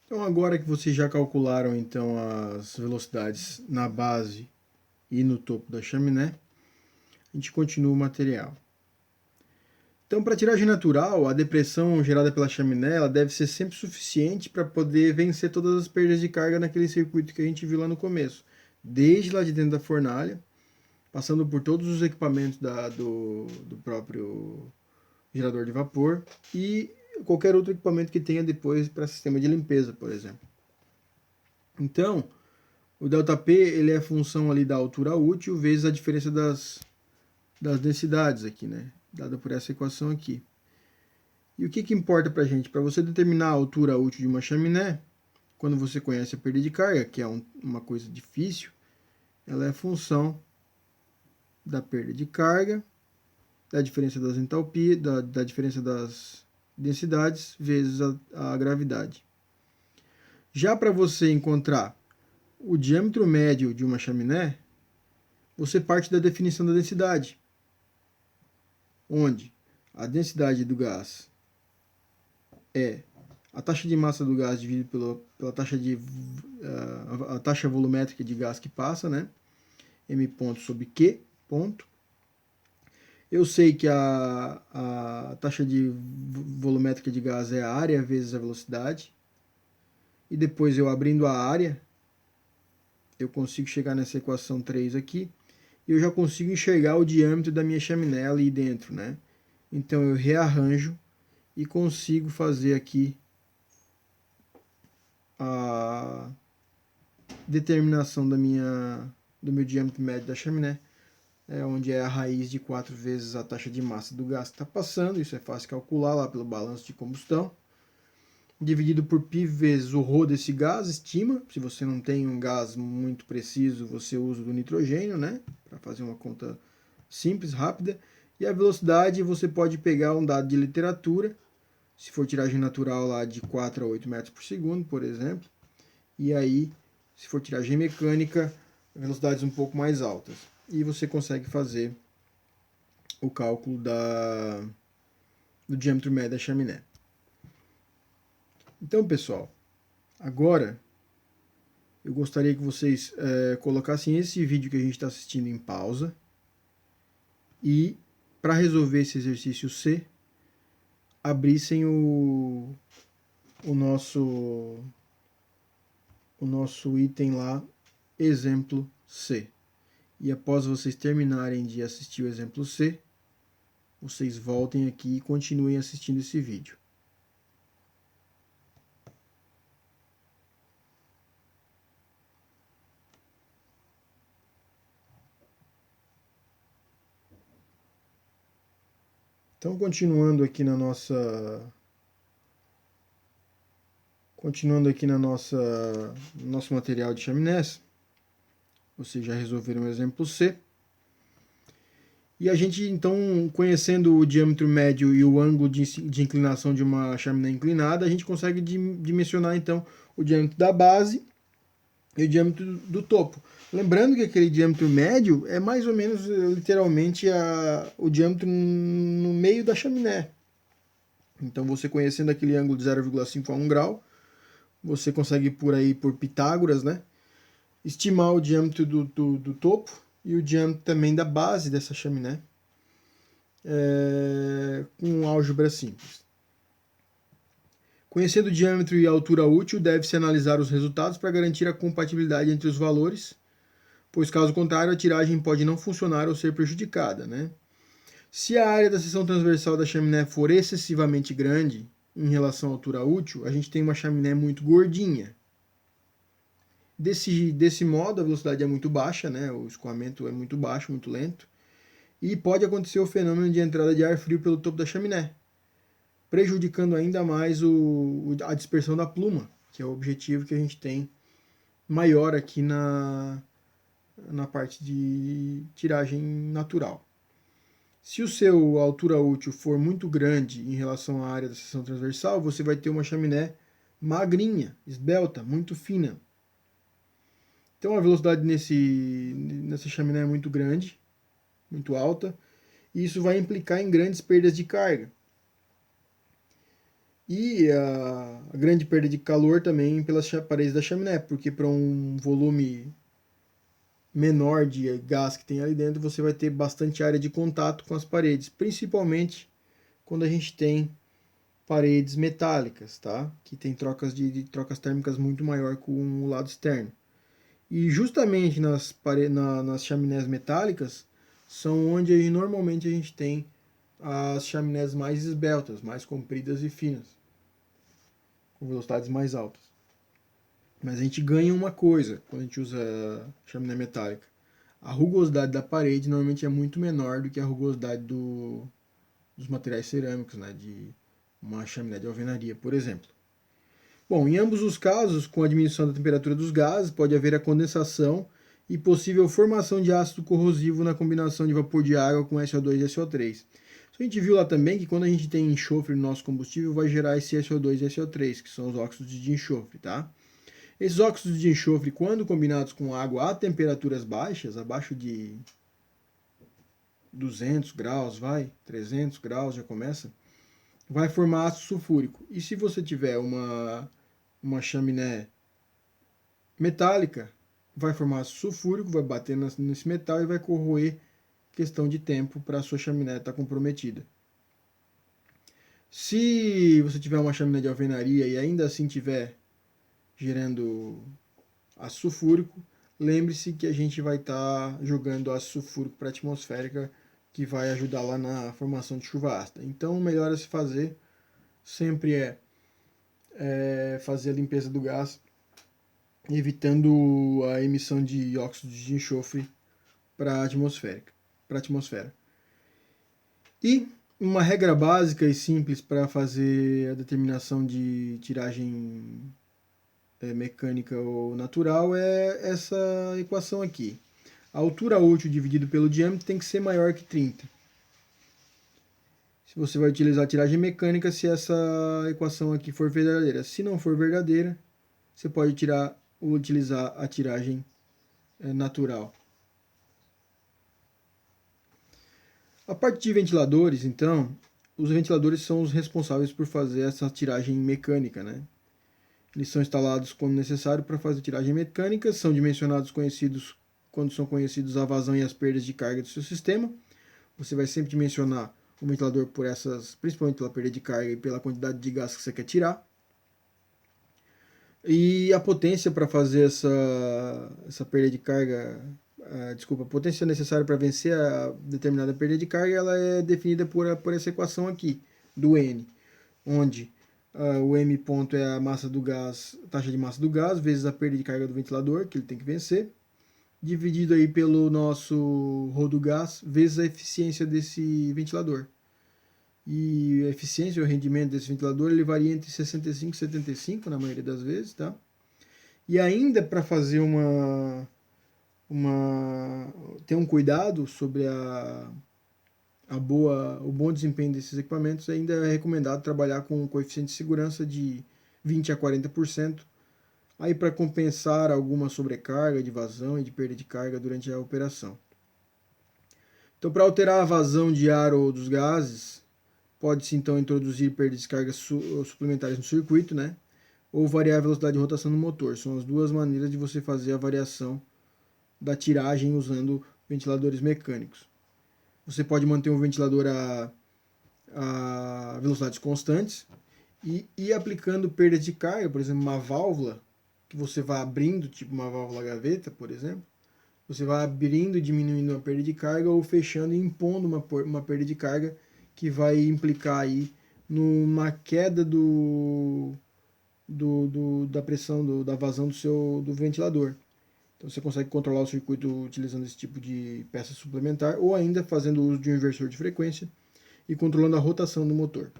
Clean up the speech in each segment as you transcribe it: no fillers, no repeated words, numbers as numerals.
Então agora que vocês já calcularam então as velocidades na base e no topo da chaminé, a gente continua o material. Então, para a tiragem natural, a depressão gerada pela chaminé ela deve ser sempre suficiente para poder vencer todas as perdas de carga naquele circuito que a gente viu lá no começo. Desde lá de dentro da fornalha, passando por todos os equipamentos do próprio gerador de vapor e qualquer outro equipamento que tenha depois para sistema de limpeza, por exemplo. Então, o ΔP ele é a função ali da altura útil vezes a diferença das densidades aqui, né? Dada por essa equação aqui. E o que importa para a gente? Para você determinar a altura útil de uma chaminé, quando você conhece a perda de carga, que é uma coisa difícil, ela é função da perda de carga, da diferença das entalpias, da diferença das densidades vezes a gravidade. Já para você encontrar o diâmetro médio de uma chaminé, você parte da definição da densidade, onde a densidade do gás é a taxa de massa do gás dividido pela taxa a taxa volumétrica de gás que passa, né? M ponto sobre Q ponto. Eu sei que a taxa de volumétrica de gás é a área vezes a velocidade. E depois eu abrindo a área, eu consigo chegar nessa equação 3 aqui. E eu já consigo enxergar o diâmetro da minha chaminé ali dentro, né? Então eu rearranjo e consigo fazer aqui a determinação do meu diâmetro médio da chaminé, onde é a raiz de 4 vezes a taxa de massa do gás que está passando. Isso é fácil calcular lá pelo balanço de combustão. Dividido por π vezes o ρ desse gás, estima. Se você não tem um gás muito preciso, você usa o do nitrogênio, né? Para fazer uma conta simples, rápida. E a velocidade, você pode pegar um dado de literatura, se for tiragem natural lá de 4 a 8 metros por segundo, por exemplo. E aí, se for tiragem mecânica, velocidades um pouco mais altas. E você consegue fazer o cálculo do diâmetro médio da chaminé. Então, pessoal, agora eu gostaria que vocês colocassem esse vídeo que a gente está assistindo em pausa e, para resolver esse exercício C, abrissem o nosso item lá, exemplo C. E após vocês terminarem de assistir o exemplo C, vocês voltem aqui e continuem assistindo esse vídeo. Então, continuando aqui na nossa no nosso material de chaminés, vocês já resolveram o exemplo C. E a gente, então, conhecendo o diâmetro médio e o ângulo de inclinação de uma chaminé inclinada, a gente consegue dimensionar, então, o diâmetro da base e o diâmetro do topo. Lembrando que aquele diâmetro médio é mais ou menos, literalmente, o diâmetro no meio da chaminé. Então, você conhecendo aquele ângulo de 0,5 a 1 grau, você consegue por aí, por Pitágoras, né, estimar o diâmetro do topo e o diâmetro também da base dessa chaminé, com álgebra simples. Conhecendo o diâmetro e a altura útil, deve-se analisar os resultados para garantir a compatibilidade entre os valores, pois caso contrário a tiragem pode não funcionar ou ser prejudicada, né? Se a área da seção transversal da chaminé for excessivamente grande em relação à altura útil, a gente tem uma chaminé muito gordinha. Desse modo, a velocidade é muito baixa, né? O escoamento é muito baixo, muito lento. E pode acontecer o fenômeno de entrada de ar frio pelo topo da chaminé, prejudicando ainda mais a dispersão da pluma, que é o objetivo que a gente tem maior aqui na parte de tiragem natural. Se o seu altura útil for muito grande em relação à área da seção transversal, você vai ter uma chaminé magrinha, esbelta, muito fina. Então a velocidade nessa chaminé é muito grande, muito alta, e isso vai implicar em grandes perdas de carga. E a grande perda de calor também pelas paredes da chaminé, porque para um volume menor de gás que tem ali dentro, você vai ter bastante área de contato com as paredes, principalmente quando a gente tem paredes metálicas, tá? Que tem de trocas térmicas muito maior com o lado externo. E justamente nas chaminés metálicas são onde normalmente a gente tem as chaminés mais esbeltas, mais compridas e finas, com velocidades mais altas. Mas a gente ganha uma coisa quando a gente usa chaminé metálica. A rugosidade da parede normalmente é muito menor do que a rugosidade dos materiais cerâmicos, né? De uma chaminé de alvenaria, por exemplo. Bom, em ambos os casos, com a diminuição da temperatura dos gases, pode haver a condensação e possível formação de ácido corrosivo na combinação de vapor de água com SO2 e SO3. A gente viu lá também que quando a gente tem enxofre no nosso combustível, vai gerar esse SO2 e SO3, que são os óxidos de enxofre, tá? Esses óxidos de enxofre, quando combinados com água a temperaturas baixas, abaixo de 200 graus, 300 graus já começa, vai formar ácido sulfúrico. E se você tiver uma chaminé metálica, vai formar ácido sulfúrico, vai bater nesse metal e vai corroer, questão de tempo para a sua chaminé estar comprometida. Se você tiver uma chaminé de alvenaria e ainda assim tiver gerando ácido sulfúrico, lembre-se que a gente vai estar jogando ácido sulfúrico para a atmosférica, que vai ajudar lá na formação de chuva ácida. Então, o melhor a se fazer sempre é fazer a limpeza do gás, evitando a emissão de óxidos de enxofre para a atmosfera. E uma regra básica e simples para fazer a determinação de tiragem mecânica ou natural é essa equação aqui. A altura útil dividido pelo diâmetro tem que ser maior que 30. Se você vai utilizar a tiragem mecânica, se essa equação aqui for verdadeira. Se não for verdadeira, você pode utilizar a tiragem natural. A parte de ventiladores, então, os ventiladores são os responsáveis por fazer essa tiragem mecânica, né? Eles são instalados quando necessário para fazer tiragem mecânica, são dimensionados quando são conhecidos a vazão e as perdas de carga do seu sistema. Você vai sempre dimensionar o ventilador por essas, principalmente pela perda de carga e pela quantidade de gás que você quer tirar. E a potência para fazer essa perda de carga, a potência necessária para vencer a determinada perda de carga, ela é definida por essa equação aqui, do N, onde o M ponto é a massa do gás, taxa de massa do gás, vezes a perda de carga do ventilador, que ele tem que vencer, dividido aí pelo nosso rho do gás, vezes a eficiência desse ventilador. E a eficiência, o rendimento desse ventilador, ele varia entre 65 e 75 na maioria das vezes, tá? E ainda para fazer ter um cuidado sobre o bom desempenho desses equipamentos, ainda é recomendado trabalhar com um coeficiente de segurança de 20 a 40%, aí para compensar alguma sobrecarga de vazão e de perda de carga durante a operação. Então, para alterar a vazão de ar ou dos gases, pode-se então introduzir perdas de cargas suplementares no circuito, né? Ou variar a velocidade de rotação do motor. São as duas maneiras de você fazer a variação da tiragem usando ventiladores mecânicos. Você pode manter um ventilador a velocidades constantes e ir aplicando perdas de carga, por exemplo, uma válvula que você vai abrindo, tipo uma válvula gaveta, por exemplo. Você vai abrindo e diminuindo a perda de carga ou fechando e impondo uma perda de carga que vai implicar aí numa queda da pressão, da vazão do ventilador. Então você consegue controlar o circuito utilizando esse tipo de peça suplementar ou ainda fazendo uso de um inversor de frequência e controlando a rotação do motor.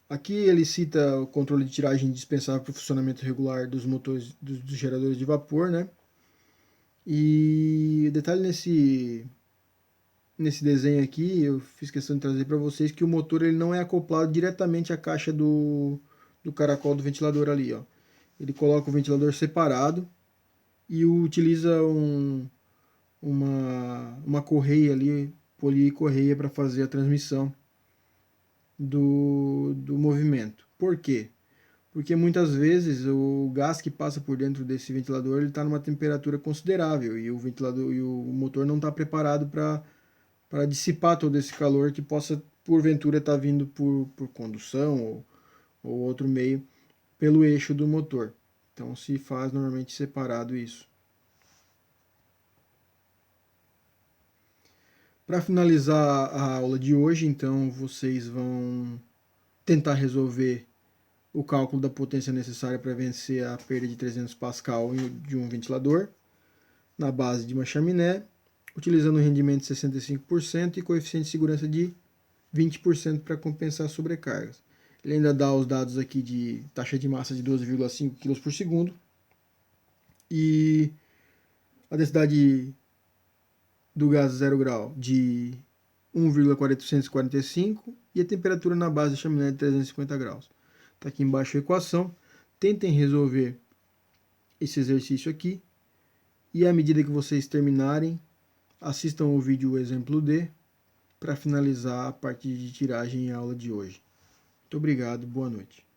Aqui ele cita o controle de tiragem indispensável para o funcionamento regular dos motores dos geradores de vapor, né? E detalhe nesse desenho aqui, eu fiz questão de trazer para vocês que o motor ele não é acoplado diretamente à caixa do caracol do ventilador ali, ó. Ele coloca o ventilador separado e utiliza uma correia ali polia e correia para fazer a transmissão do movimento. Por quê? Porque muitas vezes o gás que passa por dentro desse ventilador está numa temperatura considerável e o ventilador e o motor não está preparado para dissipar todo esse calor que possa porventura estar vindo por condução ou outro meio pelo eixo do motor. Então se faz normalmente separado isso. Para finalizar a aula de hoje, então vocês vão tentar resolver o cálculo da potência necessária para vencer a perda de 300 pascal de um ventilador na base de uma chaminé, utilizando um rendimento de 65% e coeficiente de segurança de 20% para compensar sobrecargas. Ele ainda dá os dados aqui de taxa de massa de 12,5 kg por segundo e a densidade do gás 0 grau de 1,445 e a temperatura na base de chaminé de 350 graus. Está aqui embaixo a equação. Tentem resolver esse exercício aqui e à medida que vocês terminarem, assistam o vídeo exemplo D para finalizar a parte de tiragem e aula de hoje. Muito obrigado, boa noite.